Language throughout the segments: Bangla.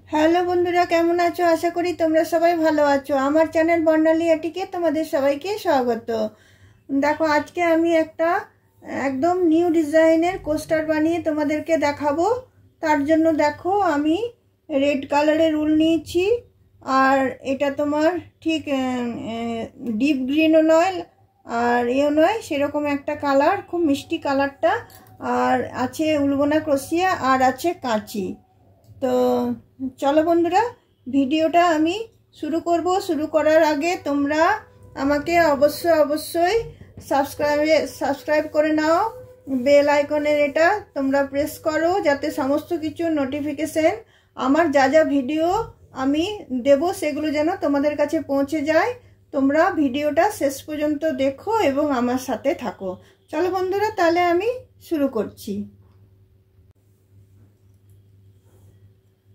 হ্যালো বন্ধুরা, কেমন আছো? আশা করি তোমরা সবাই ভালো আছো। আমার চ্যানেল বর্ণালী আটিকে তোমাদের সবাইকে স্বাগত। দেখো, আজকে আমি একটা একদম নিউ ডিজাইনের কোস্টার বানিয়ে তোমাদেরকে দেখাবো। তার জন্য দেখো, আমি রেড কালারের উল নিয়েছি। আর এটা তোমার ঠিক ডিপ গ্রিনও নয় আর এও নয়, সেরকম একটা কালার, খুব মিষ্টি কালারটা। আর আছে উলবোনা ক্রোশিয়া আর আছে কাঁচি। তো চলো বন্ধুরা, ভিডিওটা আমি শুরু করার আগে তোমরা আমাকে অবশ্যই সাবস্ক্রাইব করে নাও। বেল আইকনের এটা তোমরা প্রেস করো, যাতে সমস্ত কিছু নোটিফিকেশন আমার যা যা ভিডিও আমি দেব সেগুলো যেন তোমাদের কাছে পৌঁছে যায়। তোমরা ভিডিওটা শেষ পর্যন্ত দেখো এবং আমার সাথে থাকো। চলো বন্ধুরা, তাহলে আমি শুরু করছি।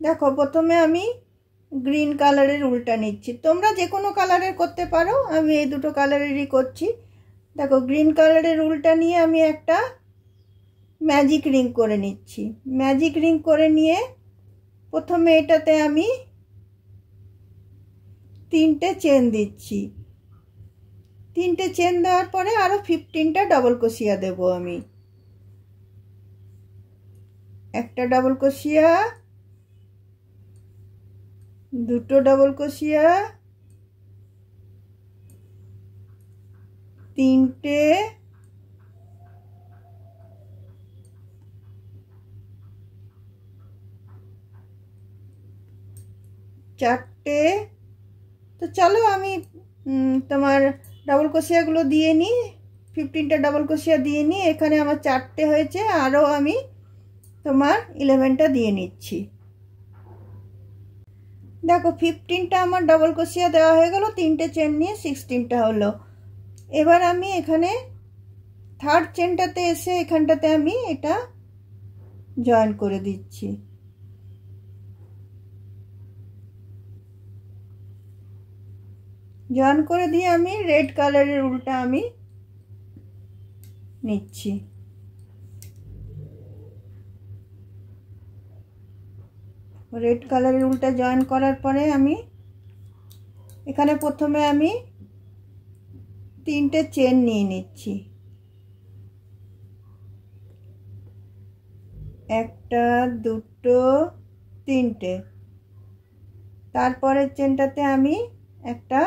দেখো, প্রথমে আমি গ্রিন কালারের উলটা নিচ্ছি। তোমরা যে কোনো কালারের করতে পারো, আমি এই দুটো কালারেরই করছি। দেখো, গ্রিন কালারের উলটা নিয়ে আমি একটা ম্যাজিক রিং করে নিচ্ছি। ম্যাজিক রিং করে নিয়ে প্রথমে এটাতে আমি 3টে চেন দিচ্ছি। 3টে চেন দেওয়ার পরে আরো 15টা ডবল ক্রোশিয়া দেব আমি। একটা ডবল ক্রোশিয়া, দুটো ডবল ক্রোশিয়া, 3টে, 4টে। তো চলো আমি তোমার ডবল ক্রোশিয়াগুলো দিয়ে নিই। 15টা ডবল ক্রোশিয়া দিয়ে নিই। এখানে আমার 4টে হয়েছে, আরও আমি তোমার 11টা দিয়ে নিচ্ছি। দেখো, 15টা আমার ডবল ক্রোশিয়া দেওয়া হয়ে গেল। 3টে চেন নিয়ে 16টা হলো। এবার আমি এখানে থার্ড চেনটাতে এসে এখানটাতে আমি এটা জয়েন করে দিচ্ছি। জয়েন করে দিয়ে আমি রেড কালারের উলটা আমি নিচ্ছি। রেড কালারের উলটা জয়েন করার পরে আমি এখানে প্রথমে আমি 3টে চেন নিয়ে নিচ্ছি। একটা, দুটো, 3টে। তারপরের চেনটাতে আমি একটা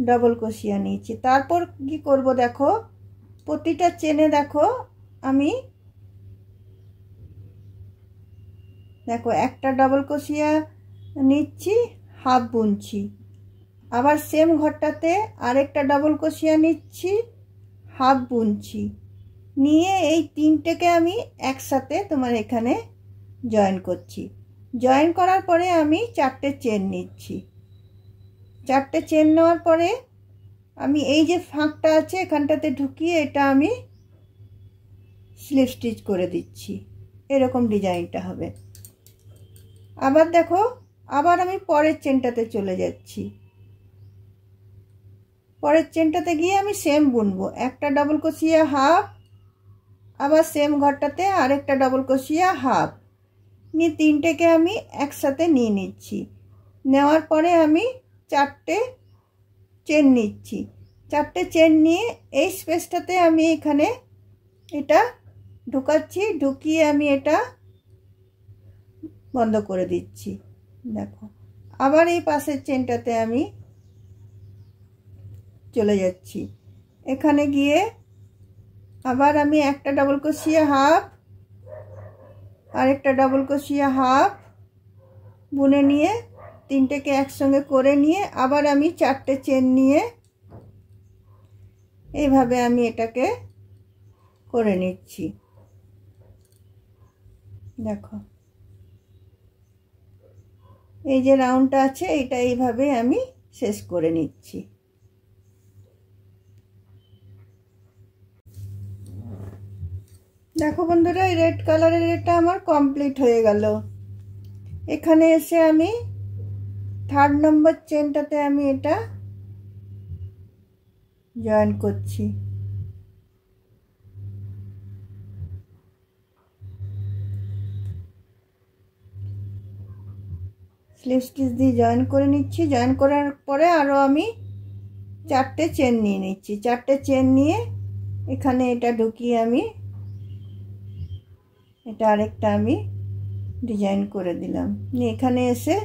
ডবল ক্রোশিয়া নিয়েছি। তারপর কি করব, দেখো প্রতিটা চেনে দেখো আমি দেখো একটা ডবল ক্রোশিয়া নিচ্ছি, হাফ বুনছি। আবার সেম ঘরটাতে আরেকটা ডবল ক্রোশিয়া নিচ্ছি, হাফ বুনছি। নিয়ে এই 3টেকে আমি একসাথে তোমার এখানে জয়েন করছি। জয়েন করার পরে আমি 4টে চেন নিচ্ছি। 4টে চেন নেওয়ার পরে আমি এই যে ফাঁকটা আছে এখানটাতে ঢুকিয়ে এটা আমি স্লিপ স্টিচ করে দিচ্ছি। এরকম ডিজাইনটা হবে। আবার দেখো, আবার আমি পরের চেনটাতে চলে যাচ্ছি। পরের চেনটাতে গিয়ে আমি সেম বুনবো। একটা ডবল ক্রোশিয়া, হাফ, আবার সেম ঘরটাতে আরেকটা ডবল ক্রোশিয়া, হাফ নিয়ে 3টেকে আমি একসাথে নিয়ে নিচ্ছি। নেওয়ার পরে আমি 4টে চেন নিচ্ছি। 4টে চেন নিয়ে এই স্পেসটাতে আমি এখানে এটা ঢুকাচ্ছি। ঢুকিয়ে আমি এটা বন্ধ করে দিচ্ছি। দেখো, আবার এই পাশের চেনটাতে আমি চলে যাচ্ছি। এখানে গিয়ে আবার আমি একটা ডবল ক্রোশিয়া, হাফ, আরেকটা ডবল ক্রোশিয়া, হাফ বুনে নিয়ে 3টেকে একসঙ্গে করে নিয়ে আবার আমি 4টে চেন নিয়ে এইভাবে আমি এটাকে করে নিচ্ছি। দেখো, এই যে রাউন্ডটা আছে এটা এইভাবে আমি শেষ করে নিচ্ছি। দেখো বন্ধুরা, এই রেড কালারের এটা আমার কমপ্লিট হয়ে গেল। এখানে এসে আমি 3rd নম্বর চেনটাতে আমি এটা জয়েন করছি। স্লিপ স্টিচ দিয়ে জয়েন করে নিচ্ছি। জয়েন করার পরে আরও আমি 4টে চেন নিয়ে নিচ্ছি। 4টে চেন নিয়ে এখানে এটা ঢুকিয়ে আমি এটা আরেকটা আমি ডিজাইন করে দিলাম। নিয়ে এখানে এসে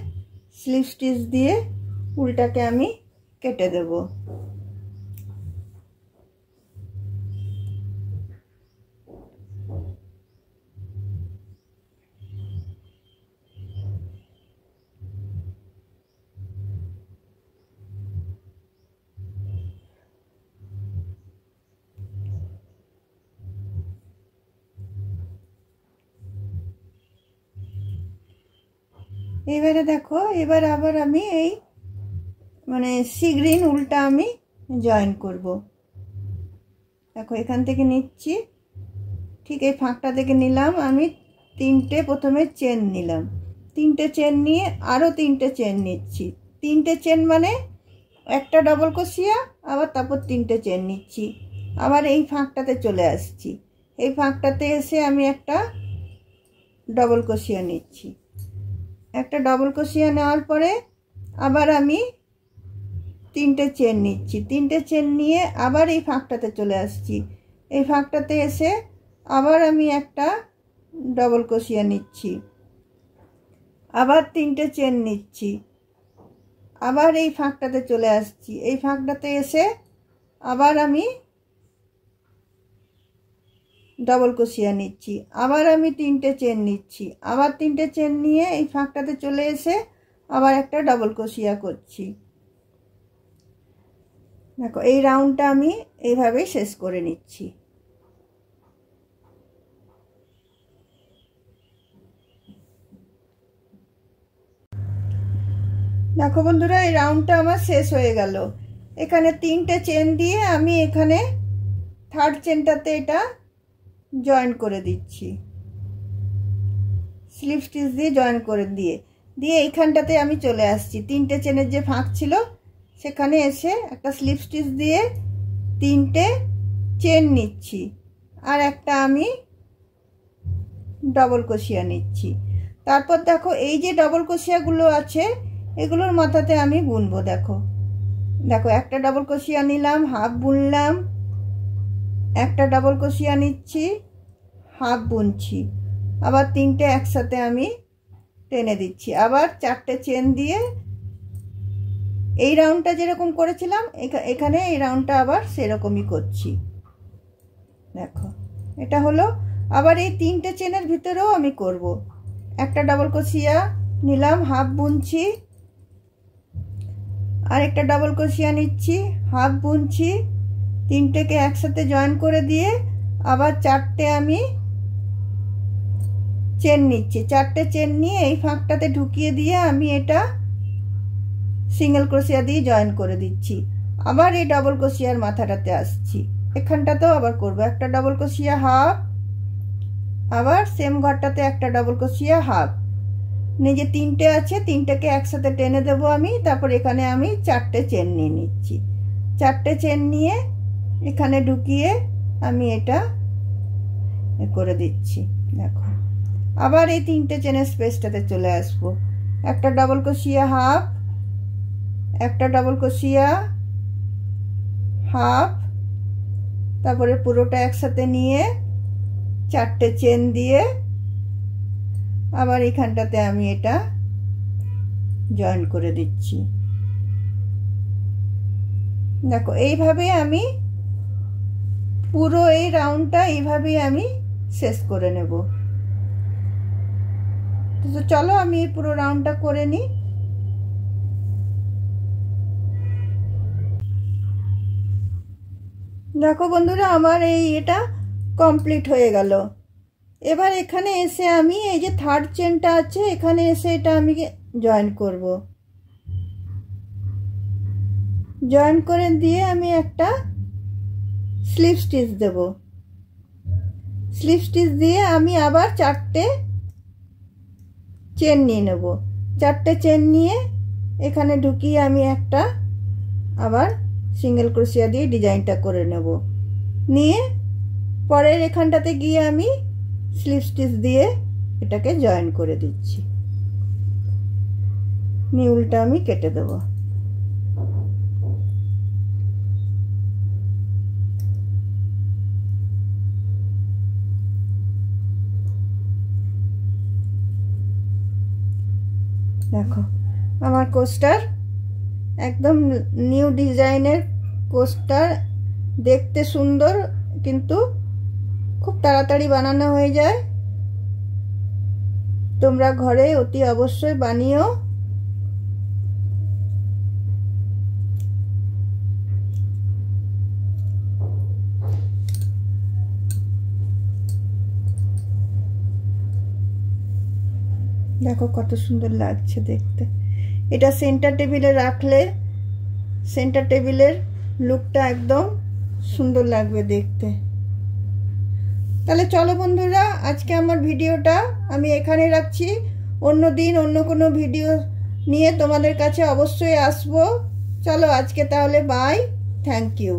স্লিপ স্টিচ দিয়ে উল্টাকে আমি কেটে দেব। এবারে দেখো, এবার আবার আমি এই মানে সি গ্রিন উল্টা আমি জয়েন করব। দেখো এখান থেকে নিচ্ছি, ঠিক এই ফাঁকটা থেকে নিলাম আমি 3টে প্রথমে চেন নিলাম। 3টে চেন নিয়ে আরও 3টে চেন নিচ্ছি। 3টে চেন মানে একটা ডবল ক্রোশিয়া, আবার তারপর 3টে চেন নিচ্ছি। আবার এই ফাঁকটাতে চলে আসছি। এই ফাঁকটাতে এসে আমি একটা ডবল ক্রোশিয়া নিচ্ছি। একটা ডবল ক্রোশিয়া নেওয়ার পরে আবার আমি 3টে চেন নিচ্ছি। 3টে চেন নিয়ে আবার এই ফাঁকটাতে চলে আসছি। এই ফাঁকটাতে এসে আবার আমি একটা ডবল ক্রোশিয়া নিচ্ছি। আবার 3টে চেন নিচ্ছি। আবার এই ফাঁকটাতে চলে আসছি। এই ফাঁকটাতে এসে আবার আমি ডবল ক্রোশিয়া নিচ্ছি। আবার আমি 3টে চেন নিচ্ছি। আবার 3টে চেন নিয়ে এই ফাঁকটাতে চলে এসে আবার একটা ডবল ক্রোশিয়া করছি। দেখো এই রাউন্ডটা আমি এইভাবেই শেষ করে নিচ্ছি। দেখো বন্ধুরা, এই রাউন্ডটা আমার শেষ হয়ে গেল। এখানে 3টে চেন দিয়ে আমি এখানে থার্ড চেনটাতে এটা জয়েন করে দিচ্ছি। স্লিপ স্টিচ দিয়ে জয়েন করে দিয়ে এইখানটাতে আমি চলে আসছি। 3টে চেনের যে ফাঁক ছিল সেখানে এসে একটা স্লিপ স্টিচ দিয়ে 3টে চেন নিচ্ছি, আর একটা আমি ডবল ক্রোশিয়া নিচ্ছি। তারপর দেখো এই যে ডবল ক্রোশিয়াগুলো আছে এগুলোর মাথাতে আমি বুনবো। দেখো দেখো একটা ডবল ক্রোশিয়া নিলাম, হাফ বুনলাম, একটা ডবল ক্রোশিয়া নিচ্ছি, হাফ বুনছি, আবার 3টে একসাথে আমি টেনে দিচ্ছি। আবার 4টে চেন দিয়ে এই রাউন্ডটা যেরকম করেছিলাম এখানে এই রাউন্ডটা আবার সেরকমই করছি। দেখো এটা হলো। আবার এই 3টে চেনের ভিতরেও আমি করব। একটা ডবল ক্রোশিয়া নিলাম, হাফ বুনছি, আর একটা ডবল ক্রোশিয়া নিচ্ছি, হাফ বুনছি, 3টেকে একসাথে জয়েন করে দিয়ে আবার 4টে আমি চেন নিচ্ছি। 4টে চেন নিয়ে এই ফাঁকটাতে ঢুকিয়ে দিয়ে আমি এটা সিঙ্গেল ক্রোশিয়া দিয়ে জয়েন করে দিচ্ছি। আবার এই ডবল ক্রোশিয়ার মাথাটাতে আসছি, এখানটাতেও আবার করব একটা ডবল ক্রোশিয়া হাফ, আবার সেম ঘরটাতে একটা ডবল ক্রোশিয়া হাফ। যে 3টে আছে 3টেকে একসাথে টেনে দেবো আমি। তারপর এখানে আমি 4টে চেন নিয়ে নিচ্ছি। 4টে চেন নিয়ে এখানে ঢুকিয়ে আমি এটা করে দিচ্ছি। দেখো আবার এই 3টে চেনের স্পেসটাতে চলে আসবো। একটা ডবল ক্রোশিয়া হাফ, একটা ডবল ক্রোশিয়া হাফ, তারপরে পুরোটা একসাথে নিয়ে 4টে চেন দিয়ে আবার এখানটাতে আমি এটা জয়েন করে দিচ্ছি। দেখো এইভাবে আমি পুরো এই রাউন্ডটা এইভাবেই আমি শেষ করে নেব। তো চলো আমি এই পুরো রাউন্ডটা করে নিই। দেখো বন্ধুরা, আমার এটা কমপ্লিট হয়ে গেল। এবার এখানে এসে আমি এই যে থার্ড চেনটা আছে এখানে এসে এটা আমি জয়েন করব। জয়েন করে দিয়ে আমি একটা স্লিপ স্টিচ দেব। স্লিপ স্টিচ দিয়ে আমি আবার 4টে চেন নিয়ে নেব। 4টে চেন নিয়ে এখানে ঢুকিয়ে আমি একটা আবার সিঙ্গেল ক্রোশিয়া দিয়ে ডিজাইনটা করে নেব। নিয়ে পরের এখানটাতে গিয়ে আমি স্লিপ স্টিচ দিয়ে এটাকে জয়েন করে দিচ্ছি। নিউলটা আমি কেটে দেব। দেখো আমার কোস্টার একদম নিউ ডিজাইনের কোস্টার, দেখতে সুন্দর কিন্তু খুব তাড়াতাড়ি বানানো হয়ে যায়। তোমরা ঘরে অতি অবশ্যই বানিও। দেখো কত সুন্দর লাগছে দেখতে। এটা সেন্টার টেবিলে রাখলে সেন্টার টেবিলের লুকটা একদম সুন্দর লাগবে দেখতে। তাহলে চলো বন্ধুরা, আজকে আমার ভিডিওটা আমি এখানে রাখছি। অন্য দিন অন্য কোনো ভিডিও নিয়ে তোমাদের কাছে অবশ্যই আসবো। চলো আজকে তাহলে বাই, থ্যাংক ইউ।